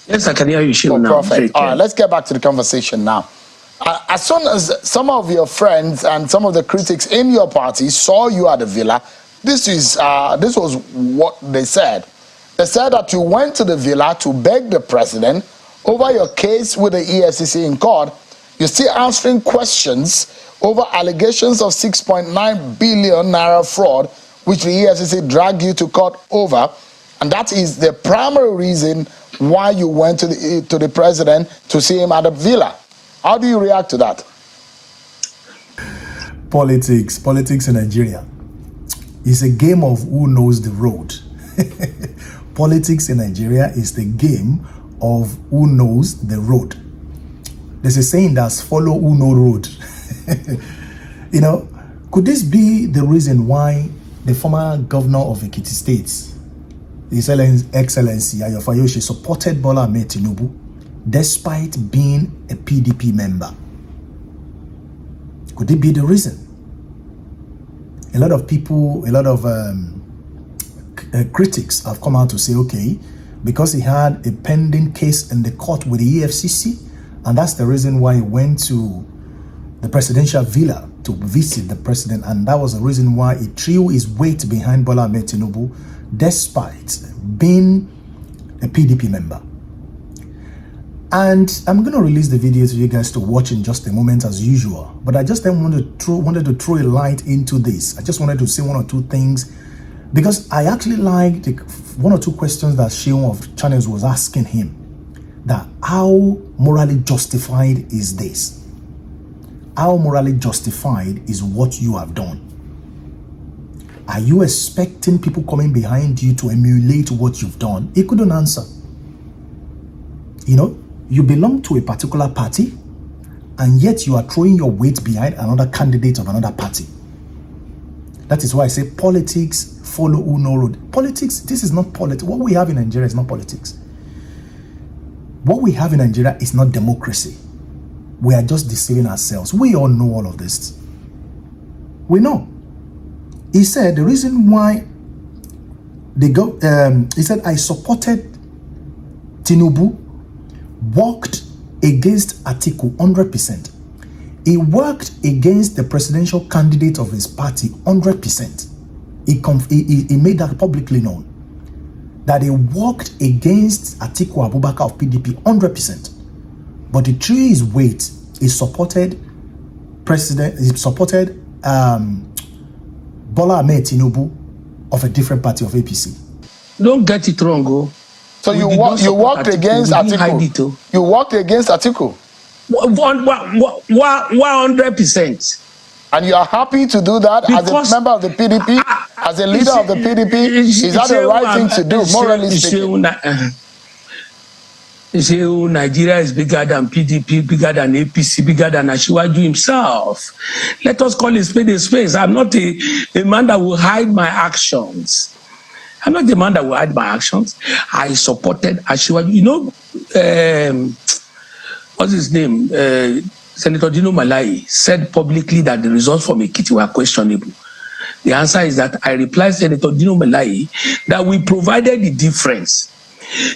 Yes, I can hear you, Shehu, now. Perfect. All right, let's get back to the conversation now. As soon as some of your friends and some of the critics in your party saw you at the villa, this was what they said. They said that you went to the villa to beg the president over your case with the EFCC in court. You're still answering questions over allegations of 6.9 billion naira fraud, which the EFCC dragged you to court over. And that is the primary reason why you went to the president to see him at the villa. How do you react to that? Politics in Nigeria is a game of who knows the road. Politics in Nigeria is the game of who knows the road. There's a saying that's follow who know road. You know, could this be the reason why the former governor of Ekiti State, His Excellency Fayose, supported Bola Tinubu despite being a PDP member? Could it be the reason? A lot of people, a lot of critics have come out to say, okay, because he had a pending case in the court with the EFCC, and that's the reason why he went to the presidential villa to visit the president, and that was the reason why he threw his weight behind Bola Tinubu despite being a PDP member. And I'm going to release the video to you guys to watch in just a moment as usual, but I just then wanted to throw a light into this. I just wanted to say one or two things, because I actually liked one or two questions that Shehu of Channels was asking him, that how morally justified is this? How morally justified is what you have done? Are you expecting people coming behind you to emulate what you've done? He couldn't answer. You know, you belong to a particular party, and yet you are throwing your weight behind another candidate of another party. That is why I say politics follow who know road. Politics, this is not politics. What we have in Nigeria is not politics. What we have in Nigeria is not democracy. We are just deceiving ourselves. We all know all of this. We know. He said the reason why they go, he said, I supported Tinubu, worked against Atiku 100%. He worked against the presidential candidate of his party 100%. He made that publicly known, that he worked against Atiku Abubakar of PDP 100%. But he threw his weight. He supported Bola Tinubu of a different party of APC. Don't get it wrong, oh. So you worked against Atiku. You worked against Atiku. 100%. And you are happy to do that because as a member of the PDP, as a leader of the PDP? Is that the right thing to do, morally speaking? Nigeria is bigger than PDP, bigger than APC, bigger than Asiwaju himself. Let us call it spade a spade. I'm not a man that will hide my actions. I'm not the man that will hide my actions. I supported Asiwaju. You know, what's his name? Senator Dino Malai said publicly that the results from Ekiti were questionable. The answer is that I replied to Senator Dino Malai that we provided the difference.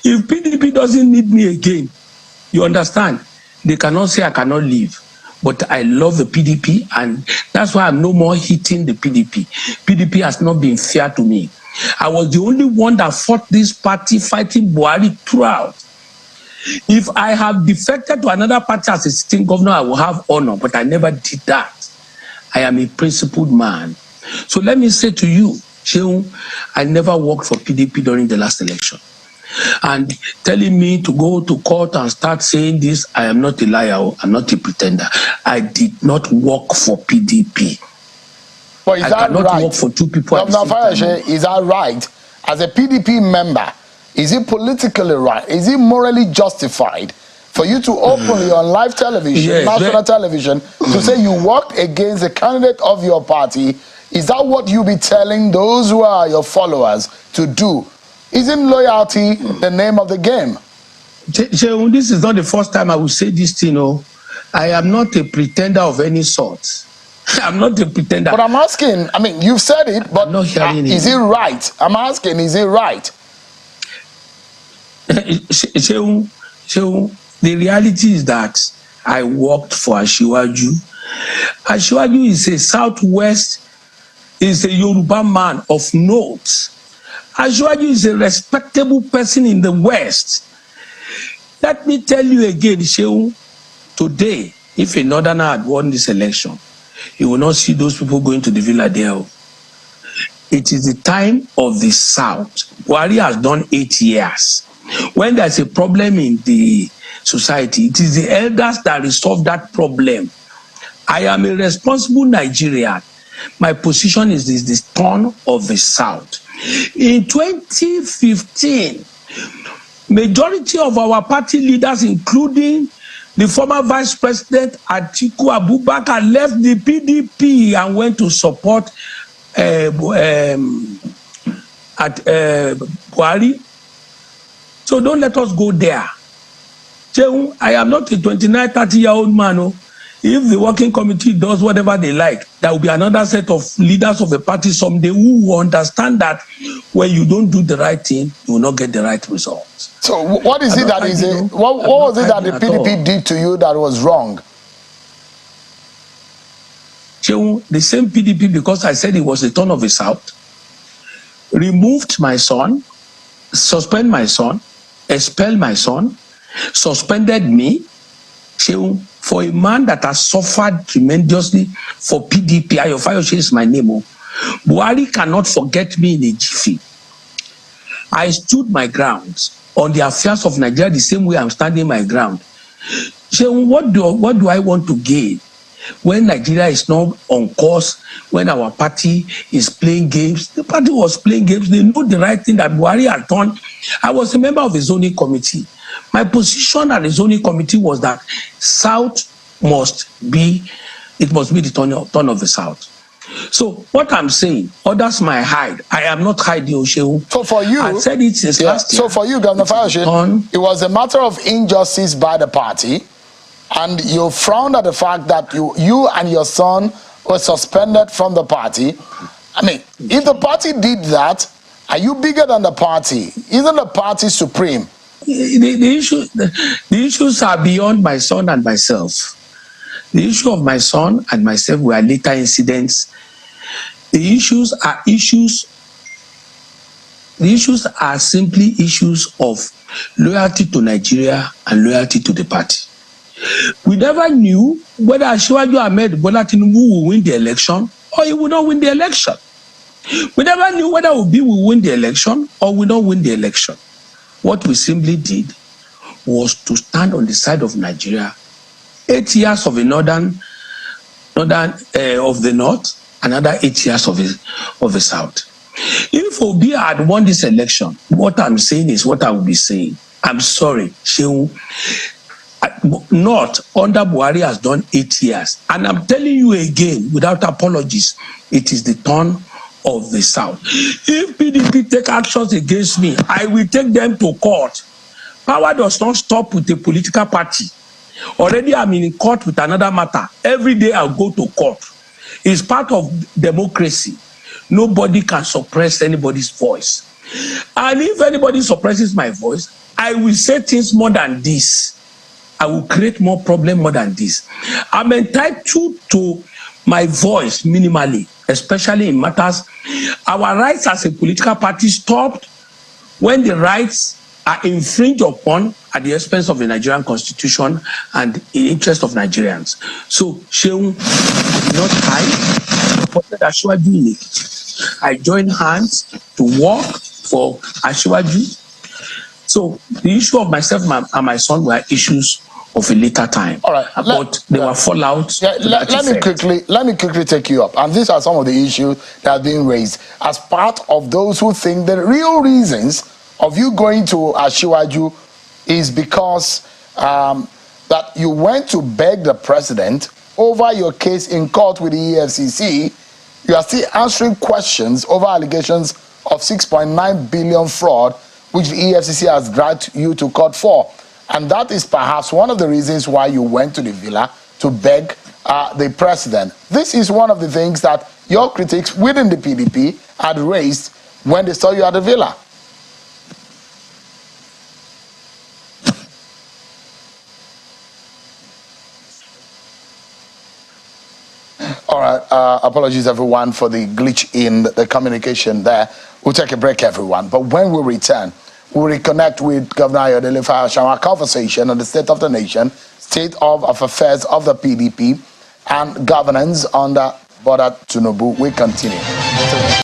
If PDP doesn't need me again, you understand, they cannot say I cannot leave. But I love the PDP, and that's why I'm no more hitting the PDP. PDP has not been fair to me. I was the only one that fought this party, fighting Buhari throughout. If I have defected to another party as a sitting governor, I will have honor, but I never did that. I am a principled man. So let me say to you, Shehu, I never worked for PDP during the last election. And telling me to go to court and start saying this, I am not a liar, I'm not a pretender. I did not work for PDP. But is that right? Work for two people. Governor Fayose, is that right? As a PDP member, is it politically right? Is it morally justified for you to openly on live television, national television, to say you worked against a candidate of your party? Is that what you be telling those who are your followers to do? Isn't loyalty the name of the game? This is not the first time I will say this thing. No, I am not a pretender of any sort. I'm not a pretender. But I'm asking, I mean, you've said it, but is it right? I'm asking, is it right? The reality is that I worked for Asiwaju. Asiwaju is a Southwest, is a Yoruba man of note. Asiwaju is a respectable person in the West. Let me tell you again, Shehu, today, if a northerner had won this election, you will not see those people going to the villa there. It is the time of the South. Buhari has done 8 years. When there's a problem in the society, it is the elders that resolve that problem. I am a responsible Nigerian. My position is the turn of the South. In 2015, majority of our party leaders, including the former Vice President Atiku Abubakar, left the PDP and went to support Buhari. So don't let us go there. I am not a 29, 30-year-old man. Oh. If the working committee does whatever they like, there will be another set of leaders of the party someday who will understand that when you don't do the right thing, you will not get the right results. So what is it that is it? What was it that the PDP did to you that was wrong? The same PDP, because I said it was the turn of the South, removed my son, suspend my son, expel my son, suspended me. For a man that has suffered tremendously for PDP, Fayose is my name. Buhari cannot forget me in a jiffy. I stood my grounds on the affairs of Nigeria the same way I'm standing my ground. What do I want to gain when Nigeria is not on course, when our party is playing games? The party was playing games. They know the right thing that Buhari had done. I was a member of the zoning committee. My position at the zoning committee was that South must be the turn of the South. So what I'm saying, others might hide. I am not hiding, Oshewu. So for you, I said it since last year. So for you, Governor Fayose, it was a matter of injustice by the party, and you frowned at the fact that you and your son were suspended from the party. I mean, if the party did that, are you bigger than the party? Isn't the party supreme? The issues are beyond my son and myself. The issue of my son and myself were later incidents. The issues are simply issues of loyalty to Nigeria and loyalty to the party. We never knew whether Asiwaju Ahmed Bola Tinubu will win the election or he will not win the election. We never knew whether Obi will win the election or will not win the election. What we simply did was to stand on the side of Nigeria. 8 years of the of the North, another 8 years of the South. If Obi had won this election, what I'm saying is what I will be saying. I'm sorry, Shehu. North under Buhari has done 8 years, and I'm telling you again, without apologies, it is the turn of the South. If PDP take actions against me, I will take them to court. Power does not stop with a political party. Already I'm in court with another matter. Every day I'll go to court. It's part of democracy. Nobody can suppress anybody's voice. And if anybody suppresses my voice, I will say things more than this. I will create more problem more than this. I'm entitled to my voice minimally, especially in matters. Our rights as a political party stopped when the rights are infringed upon at the expense of the Nigerian constitution and the interest of Nigerians. So, Shehu, I did not hide. I supported Asiwaju in it. I joined hands to work for Asiwaju. So, the issue of myself and my son were issues of a later time. All right, but they were fallout. Yeah, let me quickly take you up. And these are some of the issues that are being raised as part of those who think the real reasons of you going to Asiwaju is because that you went to beg the president over your case in court with the EFCC. You are still answering questions over allegations of 6.9 billion fraud, which the EFCC has dragged you to court for. And that is perhaps one of the reasons why you went to the villa to beg the president. This is one of the things that your critics within the PDP had raised when they saw you at the villa. All right. Apologies, everyone, for the glitch in the communication there. We'll take a break, everyone. But when we return, we'll reconnect with Governor Ayodele Fayose, our conversation on the state of the nation, state of affairs of the PDP, and governance under Bola Tinubu. We continue.